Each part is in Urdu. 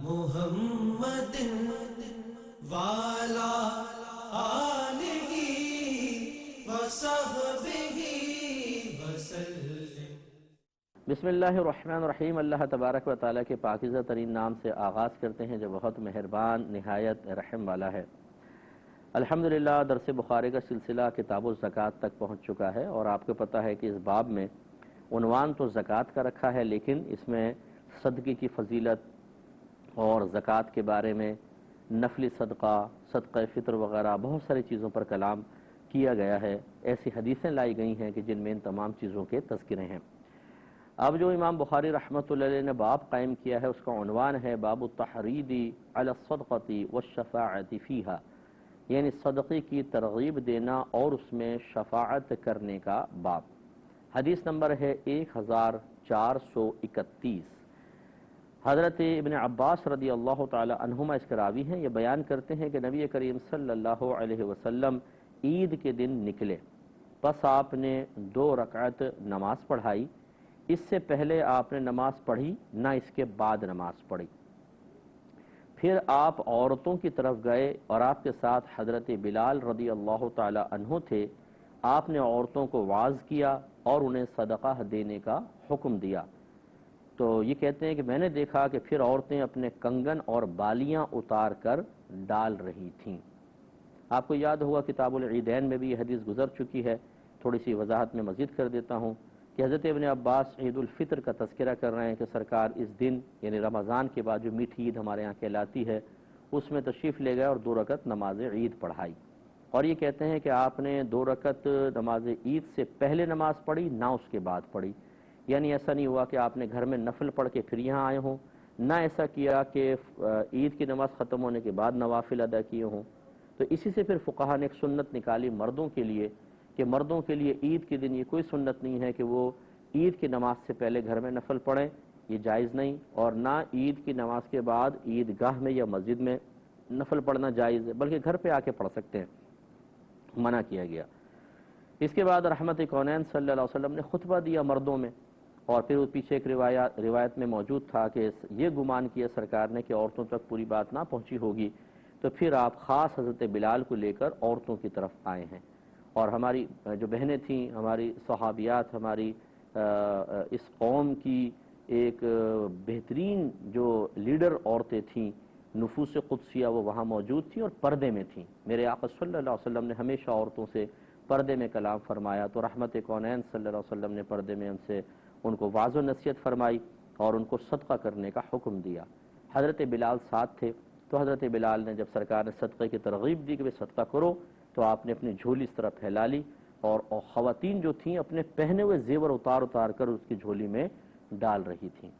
محمد والا آلہ وصحبہ وسلم۔ بسم اللہ الرحمن الرحیم۔ اللہ تبارک و تعالیٰ کے پاکیزہ ترین نام سے آغاز کرتے ہیں جو بہت مہربان نہایت رحم والا ہے۔ الحمدللہ درس بخاری کا سلسلہ کتاب الزکوٰۃ تک پہنچ چکا ہے، اور آپ کو پتہ ہے کہ اس باب میں عنوان تو زکوٰۃ کا رکھا ہے، لیکن اس میں صدقے کی فضیلت اور زکوٰۃ کے بارے میں نفلی صدقہ، صدقہ فطر وغیرہ بہت ساری چیزوں پر کلام کیا گیا ہے۔ ایسی حدیثیں لائی گئی ہیں کہ جن میں ان تمام چیزوں کے تذکرے ہیں۔ اب جو امام بخاری رحمۃ اللہ علیہ نے باب قائم کیا ہے اس کا عنوان ہے باب التحرید علی الصدقۃ والشفاعۃ فیہا، یعنی صدقے کی ترغیب دینا اور اس میں شفاعت کرنے کا باب۔ حدیث نمبر ہے 1431۔ حضرت ابن عباس رضی اللہ تعالی عنہما اس کے راوی ہیں، یہ بیان کرتے ہیں کہ نبی کریم صلی اللہ علیہ وسلم عید کے دن نکلے، پس آپ نے 2 رکعت نماز پڑھائی۔ اس سے پہلے آپ نے نماز پڑھی نہ اس کے بعد نماز پڑھی۔ پھر آپ عورتوں کی طرف گئے اور آپ کے ساتھ حضرت بلال رضی اللہ تعالی عنہ تھے۔ آپ نے عورتوں کو واعظ کیا اور انہیں صدقہ دینے کا حکم دیا۔ تو یہ کہتے ہیں کہ میں نے دیکھا کہ پھر عورتیں اپنے کنگن اور بالیاں اتار کر ڈال رہی تھیں۔ آپ کو یاد ہوگا کتاب العیدین میں بھی یہ حدیث گزر چکی ہے، تھوڑی سی وضاحت میں مزید کر دیتا ہوں کہ حضرت ابن عباس عید الفطر کا تذکرہ کر رہے ہیں کہ سرکار اس دن یعنی رمضان کے بعد جو میٹھی عید ہمارے یہاں کہلاتی ہے اس میں تشریف لے گئے اور 2 رکعت نماز عید پڑھائی، اور یہ کہتے ہیں کہ آپ نے 2 رکعت نماز عید سے پہلے نماز پڑھی نہ اس کے بعد پڑھی، یعنی ایسا نہیں ہوا کہ آپ نے گھر میں نفل پڑھ کے پھر یہاں آئے ہوں، نہ ایسا کیا کہ عید کی نماز ختم ہونے کے بعد نوافل ادا کیے ہوں۔ تو اسی سے پھر فقہا نے ایک سنت نکالی مردوں کے لیے کہ مردوں کے لیے عید کے دن یہ کوئی سنت نہیں ہے کہ وہ عید کی نماز سے پہلے گھر میں نفل پڑھیں، یہ جائز نہیں، اور نہ عید کی نماز کے بعد عید گاہ میں یا مسجد میں نفل پڑھنا جائز ہے، بلکہ گھر پہ آ کے پڑھ سکتے ہیں، منع کیا گیا۔ اس کے بعد رحمت کونین صلی اللہ علیہ وسلم نے خطبہ دیا مردوں میں، اور پھر پیچھے ایک روایت میں موجود تھا کہ یہ گمان کیا سرکار نے کہ عورتوں تک پوری بات نہ پہنچی ہوگی، تو پھر آپ خاص حضرت بلال کو لے کر عورتوں کی طرف آئے ہیں، اور ہماری جو بہنیں تھیں، ہماری صحابیات، ہماری اس قوم کی ایک بہترین جو لیڈر عورتیں تھیں، نفوس قدسیہ، وہ وہاں موجود تھیں اور پردے میں تھیں۔ میرے آقا صلی اللہ علیہ وسلم نے ہمیشہ عورتوں سے پردے میں کلام فرمایا، تو رحمت کونین صلی اللہ علیہ وسلم نے پردے میں ان کو واعظ و نصیحت فرمائی اور ان کو صدقہ کرنے کا حکم دیا۔ حضرت بلال ساتھ تھے، تو حضرت بلال نے جب سرکار نے صدقے کی ترغیب دی کہ بھئی صدقہ کرو، تو آپ نے اپنی جھولی اس طرح پھیلا لی، اور خواتین جو تھیں اپنے پہنے ہوئے زیور اتار کر اس کی جھولی میں ڈال رہی تھیں۔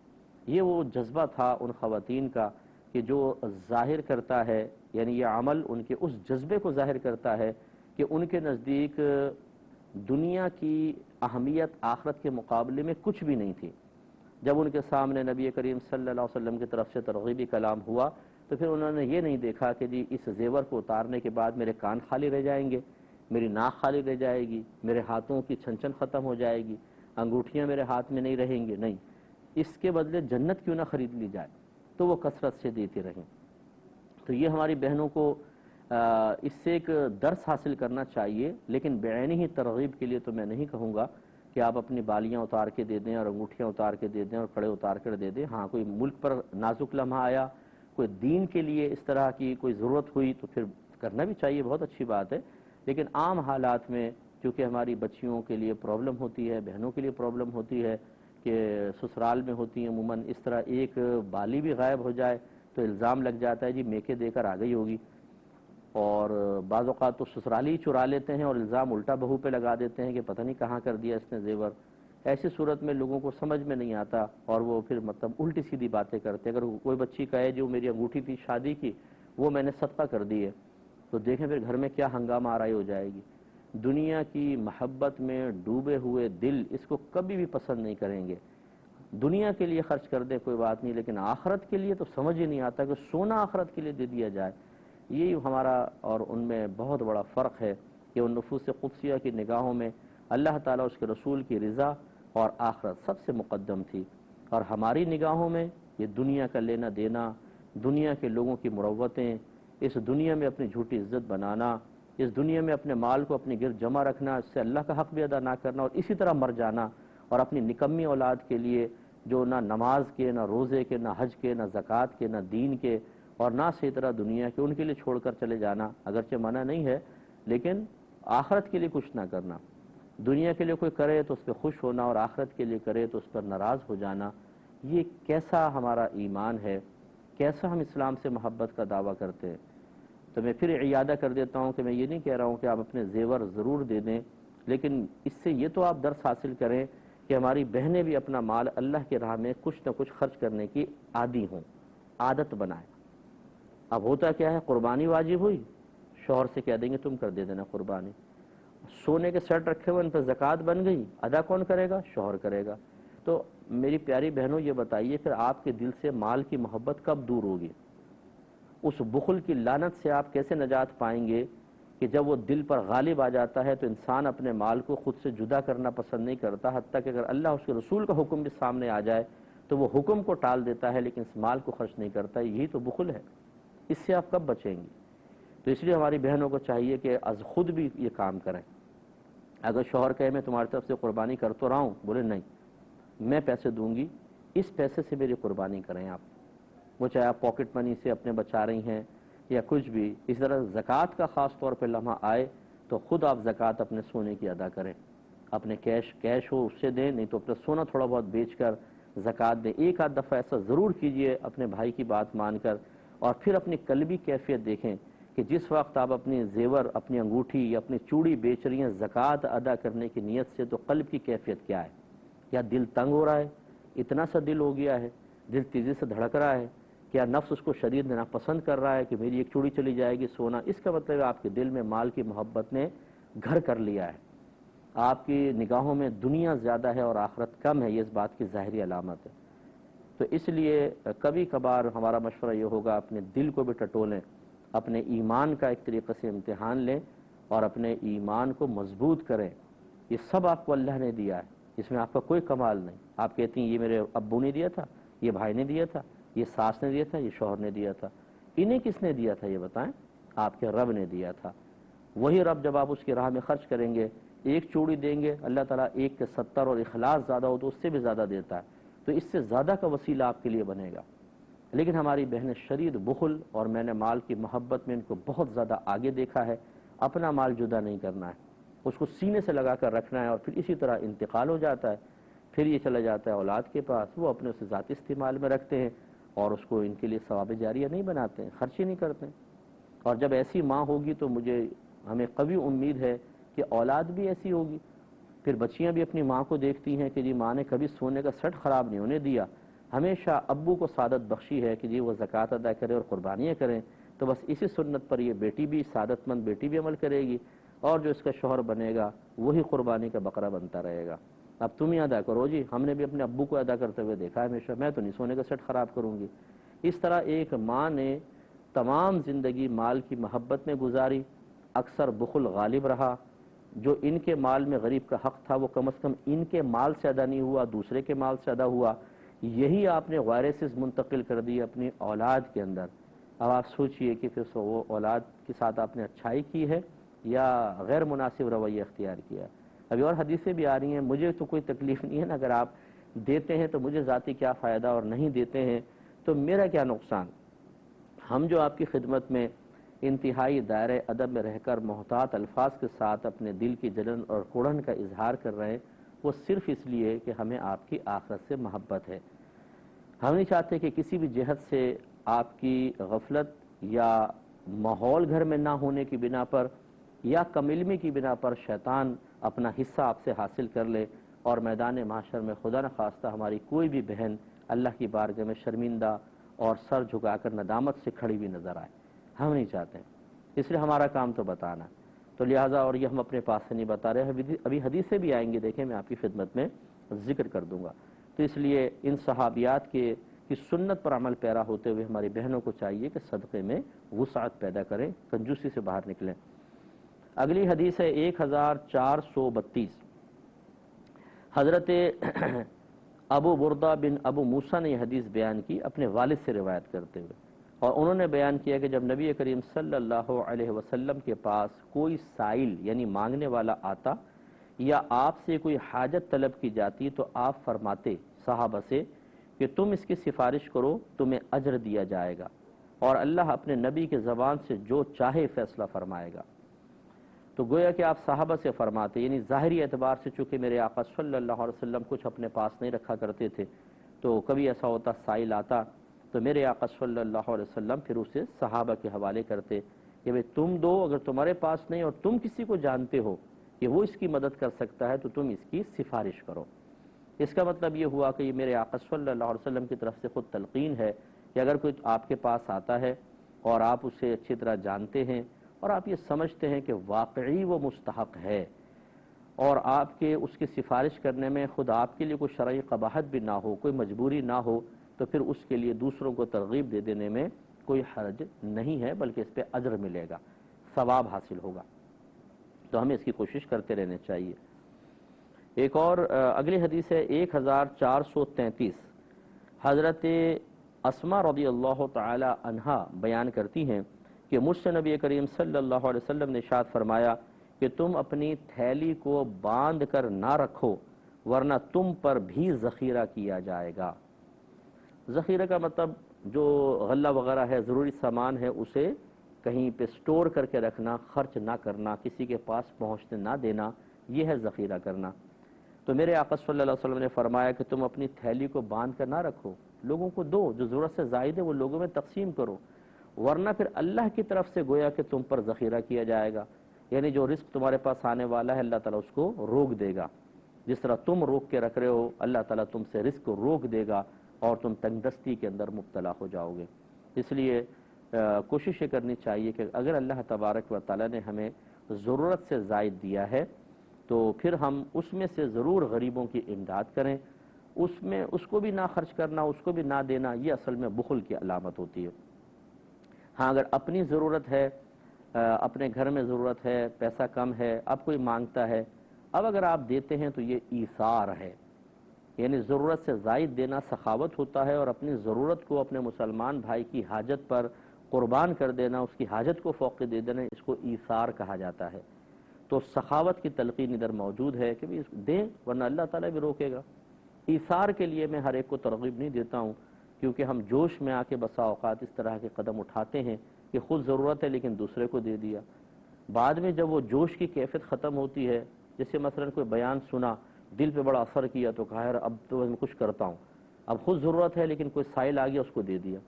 یہ وہ جذبہ تھا ان خواتین کا کہ جو ظاہر کرتا ہے، یعنی یہ عمل ان کے اس جذبے کو ظاہر کرتا ہے کہ ان کے نزدیک دنیا کی اہمیت آخرت کے مقابلے میں کچھ بھی نہیں تھی۔ جب ان کے سامنے نبی کریم صلی اللہ علیہ وسلم کی طرف سے ترغیبی کلام ہوا تو پھر انہوں نے یہ نہیں دیکھا کہ جی اس زیور کو اتارنے کے بعد میرے کان خالی رہ جائیں گے، میری ناک خالی رہ جائے گی، میرے ہاتھوں کی چھن ختم ہو جائے گی، انگوٹھیاں میرے ہاتھ میں نہیں رہیں گی، نہیں، اس کے بدلے جنت کیوں نہ خرید لی جائے، تو وہ کثرت سے دیتی رہیں۔ تو یہ ہماری بہنوں کو اس سے ایک درس حاصل کرنا چاہیے، لیکن بعینی ہی ترغیب کے لیے تو میں نہیں کہوں گا کہ آپ اپنی بالیاں اتار کے دے دیں اور انگوٹھیاں اتار کے دے دیں اور کڑے اتار کر دے دیں۔ ہاں کوئی ملک پر نازک لمحہ آیا، کوئی دین کے لیے اس طرح کی کوئی ضرورت ہوئی تو پھر کرنا بھی چاہیے، بہت اچھی بات ہے، لیکن عام حالات میں چونکہ ہماری بچیوں کے لیے پرابلم ہوتی ہے، بہنوں کے لیے پرابلم ہوتی ہے کہ سسرال میں ہوتی ہیں عموماً، اس طرح ایک بالی بھی غائب ہو جائے تو الزام لگ جاتا ہے جی میکے دے کر آ گئی ہوگی، اور بعض اوقات تو سسرالی چرا لیتے ہیں اور الزام الٹا بہو پہ لگا دیتے ہیں کہ پتہ نہیں کہاں کر دیا اس نے زیور۔ ایسی صورت میں لوگوں کو سمجھ میں نہیں آتا اور وہ پھر مطلب الٹی سیدھی باتیں کرتے ہیں۔ اگر کوئی بچی کہے جو میری انگوٹھی تھی شادی کی وہ میں نے صدقہ کر دی ہے، تو دیکھیں پھر گھر میں کیا ہنگامہ آرائی ہو جائے گی۔ دنیا کی محبت میں ڈوبے ہوئے دل اس کو کبھی بھی پسند نہیں کریں گے۔ دنیا کے لیے خرچ کر دیں کوئی بات نہیں، لیکن آخرت کے لیے تو سمجھ ہی نہیں آتا کہ سونا آخرت کے لیے دے دیا جائے۔ یہی ہمارا اور ان میں بہت بڑا فرق ہے کہ ان نفوس قدسیہ کی نگاہوں میں اللہ تعالیٰ اس کے رسول کی رضا اور آخرت سب سے مقدم تھی، اور ہماری نگاہوں میں یہ دنیا کا لینا دینا، دنیا کے لوگوں کی مروتیں، اس دنیا میں اپنی جھوٹی عزت بنانا، اس دنیا میں اپنے مال کو اپنے گرد جمع رکھنا، اس سے اللہ کا حق بھی ادا نہ کرنا، اور اسی طرح مر جانا، اور اپنی نکمی اولاد کے لیے جو نہ نماز کے، نہ روزے کے، نہ حج کے، نہ زکوٰۃ کے، نہ دین کے، اور نہ صحیح طرح دنیا کے، ان کے لیے چھوڑ کر چلے جانا، اگرچہ منع نہیں ہے لیکن آخرت کے لیے کچھ نہ کرنا۔ دنیا کے لیے کوئی کرے تو اس پہ خوش ہونا، اور آخرت کے لیے کرے تو اس پر ناراض ہو جانا، یہ کیسا ہمارا ایمان ہے، کیسا ہم اسلام سے محبت کا دعویٰ کرتے ہیں۔ تو میں پھر اعادہ کر دیتا ہوں کہ میں یہ نہیں کہہ رہا ہوں کہ آپ اپنے زیور ضرور دے دیں، لیکن اس سے یہ تو آپ درس حاصل کریں کہ ہماری بہنیں بھی اپنا مال اللہ کی راہ میں کچھ نہ کچھ خرچ کرنے کی عادی ہوں، عادت بنائیں۔ اب ہوتا کیا ہے، قربانی واجب ہوئی، شوہر سے کہہ دیں گے تم کر دے دینا قربانی۔ سونے کے سیٹ رکھے ہوئے ان پہ زکوٰۃ بن گئی، ادا کون کرے گا؟ شوہر کرے گا۔ تو میری پیاری بہنوں یہ بتائیے پھر آپ کے دل سے مال کی محبت کب دور ہوگی؟ اس بخل کی لعنت سے آپ کیسے نجات پائیں گے کہ جب وہ دل پر غالب آ جاتا ہے تو انسان اپنے مال کو خود سے جدا کرنا پسند نہیں کرتا، حتیٰ کہ اگر اللہ اس کے رسول کا حکم بھی سامنے آ جائے تو وہ حکم کو ٹال دیتا ہے لیکن اس مال کو خرچ نہیں کرتا۔ یہی تو بخل ہے، اس سے آپ کب بچیں گی؟ تو اس لیے ہماری بہنوں کو چاہیے کہ از خود بھی یہ کام کریں۔ اگر شوہر کہے میں تمہاری طرف سے قربانی کر تو رہا ہوں، بولے نہیں میں پیسے دوں گی، اس پیسے سے میری قربانی کریں آپ، وہ چاہے آپ پاکٹ منی سے اپنے بچا رہی ہیں یا کچھ بھی۔ اس طرح زکوٰۃ کا خاص طور پہ لمحہ آئے تو خود آپ زکوٰۃ اپنے سونے کی ادا کریں، اپنے کیش ہو اس سے دیں، نہیں تو اپنا سونا تھوڑا بہت بیچ کر زکوٰۃ دیں۔ ایک آدھ دفعہ ایسا ضرور کیجئے اپنے بھائی کی بات مان کر، اور پھر اپنی قلبی کیفیت دیکھیں کہ جس وقت آپ اپنی زیور، اپنی انگوٹھی یا اپنی چوڑی بیچ رہی ہیں زکوٰۃ ادا کرنے کی نیت سے، تو قلب کی کیفیت کیا ہے؟ کیا دل تنگ ہو رہا ہے؟ اتنا سا دل ہو گیا ہے؟ دل تیزی سے دھڑک رہا ہے؟ کیا نفس اس کو شدید ناپسند کر رہا ہے کہ میری ایک چوڑی چلی جائے گی سونا؟ اس کا مطلب آپ کے دل میں مال کی محبت نے گھر کر لیا ہے، آپ کی نگاہوں میں دنیا زیادہ ہے اور آخرت کم ہے، یہ اس بات کی ظاہری علامت ہے۔ تو اس لیے کبھی کبھار ہمارا مشورہ یہ ہوگا اپنے دل کو بھی ٹٹولیں، اپنے ایمان کا ایک طریقے سے امتحان لیں اور اپنے ایمان کو مضبوط کریں۔ یہ سب آپ کو اللہ نے دیا ہے، اس میں آپ کا کوئی کمال نہیں۔ آپ کہتی ہیں یہ میرے ابو نے دیا تھا، یہ بھائی نے دیا تھا، یہ ساس نے دیا تھا، یہ شوہر نے دیا تھا، انہیں کس نے دیا تھا یہ بتائیں؟ آپ کے رب نے دیا تھا۔ وہی رب جب آپ اس کی راہ میں خرچ کریں گے، ایک چوڑی دیں گے، اللہ تعالیٰ 1 کے 70 اور اخلاص زیادہ ہو تو اس سے بھی زیادہ دیتا ہے، تو اس سے زیادہ کا وسیلہ آپ کے لیے بنے گا۔ لیکن ہماری بہنیں شدید بخل، اور میں نے مال کی محبت میں ان کو بہت زیادہ آگے دیکھا ہے، اپنا مال جدا نہیں کرنا ہے، اس کو سینے سے لگا کر رکھنا ہے، اور پھر اسی طرح انتقال ہو جاتا ہے، پھر یہ چلا جاتا ہے اولاد کے پاس، وہ اپنے اسے ذاتی استعمال میں رکھتے ہیں اور اس کو ان کے لیے ثواب جاریہ نہیں بناتے ہیں، خرچ ہی نہیں کرتے ہیں۔ اور جب ایسی ماں ہوگی تو ہمیں قوی امید ہے کہ اولاد بھی ایسی ہوگی۔ پھر بچیاں بھی اپنی ماں کو دیکھتی ہیں کہ جی ماں نے کبھی سونے کا سیٹ خراب نہیں ہونے دیا، ہمیشہ ابو کو سعادت بخشی ہے کہ جی وہ زکوٰۃ ادا کرے اور قربانیاں کریں، تو بس اسی سنت پر یہ بیٹی بھی، سعادت مند بیٹی بھی عمل کرے گی، اور جو اس کا شوہر بنے گا وہی قربانی کا بقرہ بنتا رہے گا۔ اب تم ہی ادا کرو جی، ہم نے بھی اپنے ابو کو ادا کرتے ہوئے دیکھا ہے ہمیشہ، میں تو نہیں سونے کا سیٹ خراب کروں گی۔ اس طرح ایک ماں نے تمام زندگی مال کی محبت میں گزاری، اکثر بخل غالب رہا، جو ان کے مال میں غریب کا حق تھا وہ کم از کم ان کے مال سے ادا نہیں ہوا، دوسرے کے مال سے ادا ہوا، یہی آپ نے وائرسز منتقل کر دی اپنی اولاد کے اندر۔ اب آپ سوچئے کہ پھر وہ اولاد کے ساتھ آپ نے اچھائی کی ہے یا غیر مناسب رویہ اختیار کیا ہے۔ ابھی اور حدیثیں بھی آ رہی ہیں، مجھے تو کوئی تکلیف نہیں ہے نا، اگر آپ دیتے ہیں تو مجھے ذاتی کیا فائدہ، اور نہیں دیتے ہیں تو میرا کیا نقصان۔ ہم جو آپ کی خدمت میں انتہائی دائرہ ادب میں رہ کر محتاط الفاظ کے ساتھ اپنے دل کی جلن اور کڑن کا اظہار کر رہے ہیں، وہ صرف اس لیے کہ ہمیں آپ کی آخرت سے محبت ہے۔ ہم نہیں چاہتے کہ کسی بھی جہت سے آپ کی غفلت یا ماحول گھر میں نہ ہونے کی بنا پر یا کم علمی کی بنا پر شیطان اپنا حصہ آپ سے حاصل کر لے، اور میدان محشر میں خدا نخواستہ ہماری کوئی بھی بہن اللہ کی بارگاہ میں شرمندہ اور سر جھکا کر ندامت سے کھڑی ہوئی نظر آئے، ہم نہیں چاہتے ہیں۔ اس لیے ہمارا کام تو بتانا، تو لہٰذا، اور یہ ہم اپنے پاس سے نہیں بتا رہے، ابھی حدیثیں بھی آئیں گی، دیکھیں میں آپ کی خدمت میں ذکر کر دوں گا۔ تو اس لیے ان صحابیات کی سنت پر عمل پیرا ہوتے ہوئے ہماری بہنوں کو چاہیے کہ صدقے میں وسعت پیدا کریں، کنجوسی سے باہر نکلیں۔ اگلی حدیث ہے 1432، حضرت ابو بردہ بن ابو موسیٰ نے یہ حدیث بیان کی اپنے والد سے روایت کرتے ہوئے، اور انہوں نے بیان کیا کہ جب نبی کریم صلی اللہ علیہ وسلم کے پاس کوئی سائل یعنی مانگنے والا آتا یا آپ سے کوئی حاجت طلب کی جاتی تو آپ فرماتے صحابہ سے کہ تم اس کی سفارش کرو، تمہیں اجر دیا جائے گا، اور اللہ اپنے نبی کے زبان سے جو چاہے فیصلہ فرمائے گا۔ تو گویا کہ آپ صحابہ سے فرماتے، یعنی ظاہری اعتبار سے چونکہ میرے آقا صلی اللہ علیہ وسلم کچھ اپنے پاس نہیں رکھا کرتے تھے، تو کبھی ایسا ہوتا سائل آتا تو میرے آقا صلی اللہ علیہ وسلم پھر اسے صحابہ کے حوالے کرتے کہ بھئی تم دو، اگر تمہارے پاس نہیں اور تم کسی کو جانتے ہو کہ وہ اس کی مدد کر سکتا ہے تو تم اس کی سفارش کرو۔ اس کا مطلب یہ ہوا کہ یہ میرے آقا صلی اللہ علیہ وسلم کی طرف سے خود تلقین ہے کہ اگر کوئی آپ کے پاس آتا ہے اور آپ اسے اچھی طرح جانتے ہیں اور آپ یہ سمجھتے ہیں کہ واقعی وہ مستحق ہے اور آپ کے اس کی سفارش کرنے میں خود آپ کے لیے کوئی شرعی قباحت بھی نہ ہو، کوئی مجبوری نہ ہو، تو پھر اس کے لیے دوسروں کو ترغیب دے دینے میں کوئی حرج نہیں ہے، بلکہ اس پہ اجر ملے گا، ثواب حاصل ہوگا۔ تو ہمیں اس کی کوشش کرتے رہنے چاہیے۔ ایک اور اگلی حدیث ہے 1433، حضرت اسما رضی اللہ تعالی عنہا بیان کرتی ہیں کہ مجھ سے نبی کریم صلی اللہ علیہ وسلم نے ارشاد فرمایا کہ تم اپنی تھیلی کو باندھ کر نہ رکھو ورنہ تم پر بھی ذخیرہ کیا جائے گا۔ ذخیرہ کا مطلب جو غلہ وغیرہ ہے، ضروری سامان ہے، اسے کہیں پہ سٹور کر کے رکھنا، خرچ نہ کرنا، کسی کے پاس پہنچنے نہ دینا، یہ ہے ذخیرہ کرنا۔ تو میرے آقا صلی اللہ علیہ وسلم نے فرمایا کہ تم اپنی تھیلی کو باندھ کر نہ رکھو، لوگوں کو دو، جو ضرورت سے زائد ہے وہ لوگوں میں تقسیم کرو، ورنہ پھر اللہ کی طرف سے گویا کہ تم پر ذخیرہ کیا جائے گا، یعنی جو رزق تمہارے پاس آنے والا ہے اللہ تعالیٰ اس کو روک دے گا، جس طرح تم روک کے رکھ رہے ہو اللہ تعالیٰ تم سے رزق کو روک دے گا اور تم تنگ دستی کے اندر مبتلا ہو جاؤ گے۔ اس لیے کوشش یہ کرنی چاہیے کہ اگر اللہ تبارک و تعالیٰ نے ہمیں ضرورت سے زائد دیا ہے تو پھر ہم اس میں سے ضرور غریبوں کی امداد کریں، اس کو بھی نہ خرچ کرنا، اس کو بھی نہ دینا، یہ اصل میں بخل کی علامت ہوتی ہے۔ ہاں اگر اپنی ضرورت ہے، اپنے گھر میں ضرورت ہے، پیسہ کم ہے، اب کوئی مانگتا ہے، اب اگر آپ دیتے ہیں تو یہ ایثار ہے، یعنی ضرورت سے زائد دینا سخاوت ہوتا ہے، اور اپنی ضرورت کو اپنے مسلمان بھائی کی حاجت پر قربان کر دینا، اس کی حاجت کو فوق دے دینا، اس کو ایثار کہا جاتا ہے۔ تو سخاوت کی تلقین ادھر موجود ہے کہ بھی دیں ورنہ اللہ تعالیٰ بھی روکے گا۔ ایثار کے لیے میں ہر ایک کو ترغیب نہیں دیتا ہوں، کیونکہ ہم جوش میں آ کے بسا اوقات اس طرح کے قدم اٹھاتے ہیں کہ خود ضرورت ہے لیکن دوسرے کو دے دیا، بعد میں جب وہ جوش کی کیفیت ختم ہوتی ہے، جیسے مثلا کوئی بیان سنا، دل پہ بڑا اثر کیا تو کہا یار اب تو میں کچھ کرتا ہوں، اب خود ضرورت ہے لیکن کوئی سائل آ گیا اس کو دے دیا۔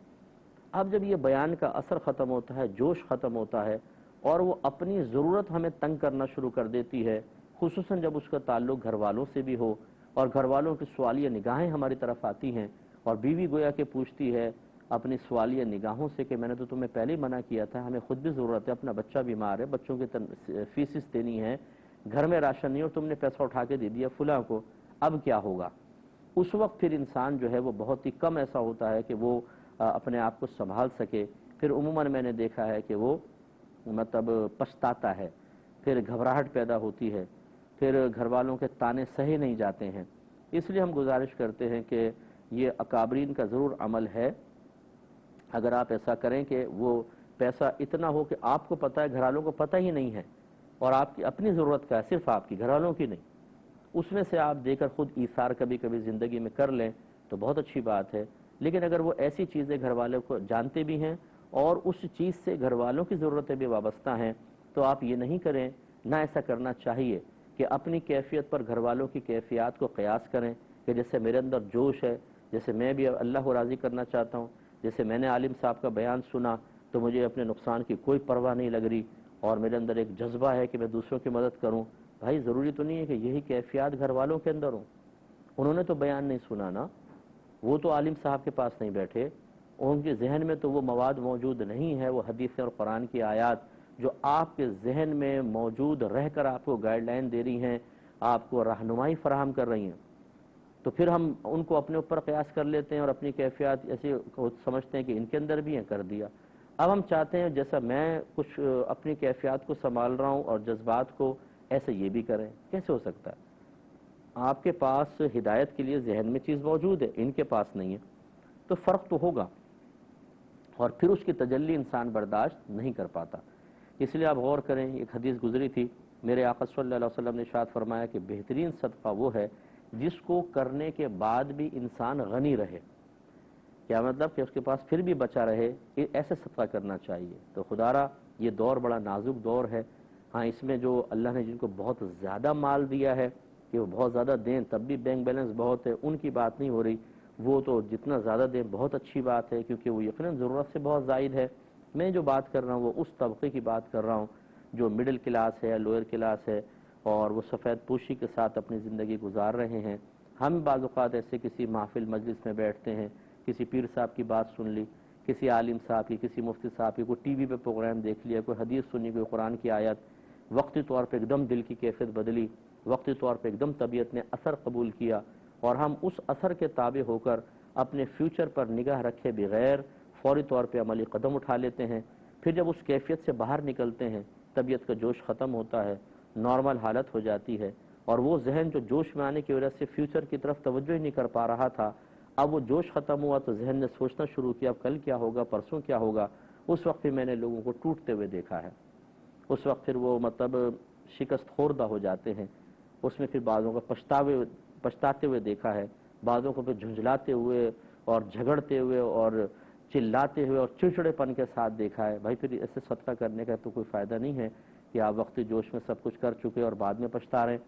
اب جب یہ بیان کا اثر ختم ہوتا ہے، جوش ختم ہوتا ہے، اور وہ اپنی ضرورت ہمیں تنگ کرنا شروع کر دیتی ہے، خصوصاً جب اس کا تعلق گھر والوں سے بھی ہو اور گھر والوں کی سوالیہ نگاہیں ہماری طرف آتی ہیں، اور بیوی گویا کہ پوچھتی ہے اپنی سوالیہ نگاہوں سے کہ میں نے تو تمہیں پہلے ہی منع کیا تھا، ہمیں خود بھی ضرورت ہے، اپنا بچہ بیمار ہے، بچوں کی فیسز دینی ہے، گھر میں راشن نہیں اور تم نے پیسہ اٹھا کے دے دیا فلاں کو، اب کیا ہوگا؟ اس وقت پھر انسان جو ہے وہ بہت ہی کم ایسا ہوتا ہے کہ وہ اپنے آپ کو سنبھال سکے، پھر عموماً میں نے دیکھا ہے کہ وہ مطلب پچھتاتا ہے، پھر گھبراہٹ پیدا ہوتی ہے، پھر گھر والوں کے تانے سہے نہیں جاتے ہیں۔ اس لیے ہم گزارش کرتے ہیں کہ یہ اکابرین کا ضرور عمل ہے، اگر آپ ایسا کریں کہ وہ پیسہ اتنا ہو کہ آپ کو پتہ ہے گھر والوں کو پتہ ہی نہیں ہے، اور آپ کی اپنی ضرورت کا ہے، صرف آپ کی، گھر والوں کی نہیں، اس میں سے آپ دے کر خود ایثار کبھی کبھی زندگی میں کر لیں تو بہت اچھی بات ہے۔ لیکن اگر وہ ایسی چیزیں گھر والوں کو جانتے بھی ہیں اور اس چیز سے گھر والوں کی ضرورتیں بھی وابستہ ہیں تو آپ یہ نہیں کریں، نہ ایسا کرنا چاہیے کہ اپنی کیفیت پر گھر والوں کی کیفیات کو قیاس کریں کہ جیسے میرے اندر جوش ہے، جیسے میں بھی اللہ کو راضی کرنا چاہتا ہوں، جیسے میں نے عالم صاحب کا بیان سنا تو مجھے اپنے نقصان کی کوئی پرواہ نہیں لگ رہی اور میرے اندر ایک جذبہ ہے کہ میں دوسروں کی مدد کروں۔ بھائی ضروری تو نہیں ہے کہ یہی کیفیات گھر والوں کے اندر ہوں، انہوں نے تو بیان نہیں سنا نا، وہ تو عالم صاحب کے پاس نہیں بیٹھے، ان کے ذہن میں تو وہ مواد موجود نہیں ہے، وہ حدیث اور قرآن کی آیات جو آپ کے ذہن میں موجود رہ کر آپ کو گائیڈ لائن دے رہی ہیں، آپ کو رہنمائی فراہم کر رہی ہیں، تو پھر ہم ان کو اپنے اوپر قیاس کر لیتے ہیں اور اپنی کیفیات ایسے سمجھتے ہیں کہ ان کے اندر بھی ہیں، کر دیا۔ اب ہم چاہتے ہیں جیسا میں کچھ اپنی کیفیات کو سنبھال رہا ہوں اور جذبات کو، ایسے یہ بھی کریں، کیسے ہو سکتا ہے؟ آپ کے پاس ہدایت کے لیے ذہن میں چیز موجود ہے، ان کے پاس نہیں ہے، تو فرق تو ہوگا، اور پھر اس کی تجلی انسان برداشت نہیں کر پاتا۔ اس لیے آپ غور کریں، ایک حدیث گزری تھی، میرے آقا صلی اللہ علیہ وسلم نے ارشاد فرمایا کہ بہترین صدقہ وہ ہے جس کو کرنے کے بعد بھی انسان غنی رہے۔ کیا مطلب؟ کہ اس کے پاس پھر بھی بچا رہے، ایسے صدقہ کرنا چاہیے۔ تو خدارا یہ دور بڑا نازک دور ہے، ہاں اس میں جو اللہ نے جن کو بہت زیادہ مال دیا ہے کہ وہ بہت زیادہ دیں تب بھی بینک بیلنس بہت ہے، ان کی بات نہیں ہو رہی، وہ تو جتنا زیادہ دیں بہت اچھی بات ہے، کیونکہ وہ یقیناً ضرورت سے بہت زائد ہے۔ میں جو بات کر رہا ہوں وہ اس طبقے کی بات کر رہا ہوں جو مڈل کلاس ہے یا لوئر کلاس ہے، اور وہ سفید پوشی کے ساتھ اپنی زندگی گزار رہے ہیں۔ ہم بعض اوقات ایسے کسی محفل مجلس میں بیٹھتے ہیں، کسی پیر صاحب کی بات سن لی، کسی عالم صاحب کی، کسی مفتی صاحب کی، کوئی ٹی وی پہ پروگرام دیکھ لیا، کوئی حدیث سنی، کوئی قرآن کی آیت، وقتی طور پہ ایک دم دل کی کیفیت بدلی، وقتی طور پہ ایک دم طبیعت نے اثر قبول کیا، اور ہم اس اثر کے تابع ہو کر اپنے فیوچر پر نگاہ رکھے بغیر فوری طور پہ عملی قدم اٹھا لیتے ہیں۔ پھر جب اس کیفیت سے باہر نکلتے ہیں، طبیعت کا جوش ختم ہوتا ہے، نارمل حالت ہو جاتی ہے، اور وہ ذہن جو جوش میں آنے کی وجہ سے فیوچر کی طرف توجہ ہی نہیں کر پا رہا تھا، اب وہ جوش ختم ہوا تو ذہن نے سوچنا شروع کیا اب کل کیا ہوگا، پرسوں کیا ہوگا۔ اس وقت پھر میں نے لوگوں کو ٹوٹتے ہوئے دیکھا ہے، اس وقت پھر وہ مطلب شکست خوردہ ہو جاتے ہیں، اس میں پھر بعضوں کو پچھتاتے ہوئے دیکھا ہے، بعضوں کو پھر جھنجھلاتے ہوئے اور جھگڑتے ہوئے اور چلاتے ہوئے اور چڑچڑے پن کے ساتھ دیکھا ہے۔ بھائی پھر ایسے صدقہ کرنے کا تو کوئی فائدہ نہیں ہے کہ آپ وقتی جوش میں سب کچھ کر چکے اور بعد میں پچھتا رہے ہیں۔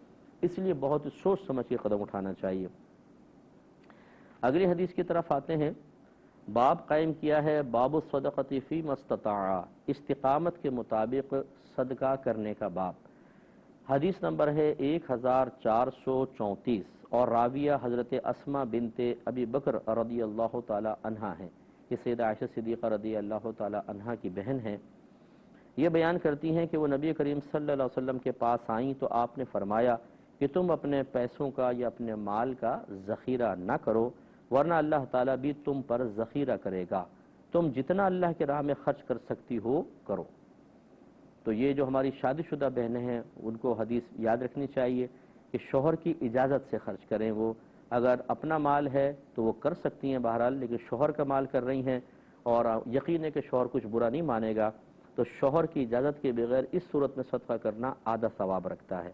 اس لیے بہت سوچ سمجھ کے قدم اٹھانا چاہیے۔ اگلی حدیث کی طرف آتے ہیں، باب قائم کیا ہے باب الصدقۃ فی ما استطاع، استقامت کے مطابق صدقہ کرنے کا باب۔ حدیث نمبر ہے 1434، اور راویہ حضرت اسماء بنت ابی بکر رضی اللہ تعالی عنہا ہیں، یہ سیدہ عائشہ صدیقہ رضی اللہ تعالی عنہا کی بہن ہیں۔ یہ بیان کرتی ہیں کہ وہ نبی کریم صلی اللہ علیہ وسلم کے پاس آئیں تو آپ نے فرمایا کہ تم اپنے پیسوں کا یا اپنے مال کا ذخیرہ نہ کرو، ورنہ اللہ تعالیٰ بھی تم پر ذخیرہ کرے گا، تم جتنا اللہ کے راہ میں خرچ کر سکتی ہو کرو۔ تو یہ جو ہماری شادی شدہ بہنیں ہیں ان کو حدیث یاد رکھنی چاہیے کہ شوہر کی اجازت سے خرچ کریں۔ وہ اگر اپنا مال ہے تو وہ کر سکتی ہیں بہرحال، لیکن شوہر کا مال کر رہی ہیں اور یقین ہے کہ شوہر کچھ برا نہیں مانے گا، تو شوہر کی اجازت کے بغیر اس صورت میں صدقہ کرنا آدھا ثواب رکھتا ہے،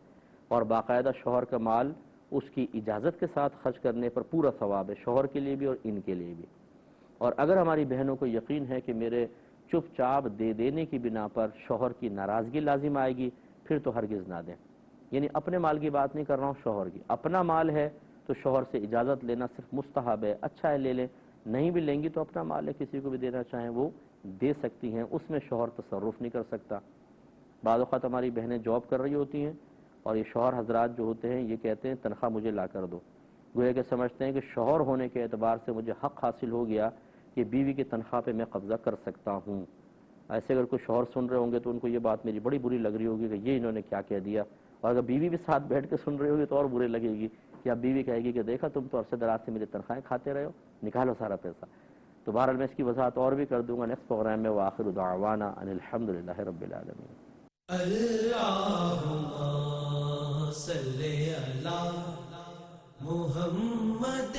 اور باقاعدہ شوہر کا مال اس کی اجازت کے ساتھ خرچ کرنے پر پورا ثواب ہے، شوہر کے لیے بھی اور ان کے لیے بھی۔ اور اگر ہماری بہنوں کو یقین ہے کہ میرے چپ چاپ دے دینے کی بنا پر شوہر کی ناراضگی لازم آئے گی، پھر تو ہرگز نہ دیں۔ یعنی اپنے مال کی بات نہیں کر رہا ہوں، شوہر کی۔ اپنا مال ہے تو شوہر سے اجازت لینا صرف مستحب ہے، اچھا ہے لے لیں، نہیں بھی لیں گی تو اپنا مال ہے، کسی کو بھی دینا چاہیں وہ دے سکتی ہیں، اس میں شوہر تصرف نہیں کر سکتا۔ بعض اوقات ہماری بہنیں جاب کر رہی ہوتی ہیں اور یہ شوہر حضرات جو ہوتے ہیں یہ کہتے ہیں تنخواہ مجھے لا کر دو، گویا کہ سمجھتے ہیں کہ شوہر ہونے کے اعتبار سے مجھے حق حاصل ہو گیا کہ بیوی کی تنخواہ پہ میں قبضہ کر سکتا ہوں۔ ایسے اگر کوئی شوہر سن رہے ہوں گے تو ان کو یہ بات میری بڑی بری لگ رہی ہوگی کہ یہ انہوں نے کیا کہہ دیا، اور اگر بیوی بھی ساتھ بیٹھ کے سن رہی ہوگی تو اور برے لگے گی کہ اب بیوی کہے گی کہ دیکھا تم تو عرصے دراز سے میری تنخواہیں کھاتے رہے ہو، نکالو سارا پیسہ۔ تو بہرحال میں اس کی وضاحت اور بھی کر دوں گا نیکسٹ پروگرام میں۔ وآخر دعوانا ان الحمدللہ رب العالمین۔ اللہم صلی علی محمد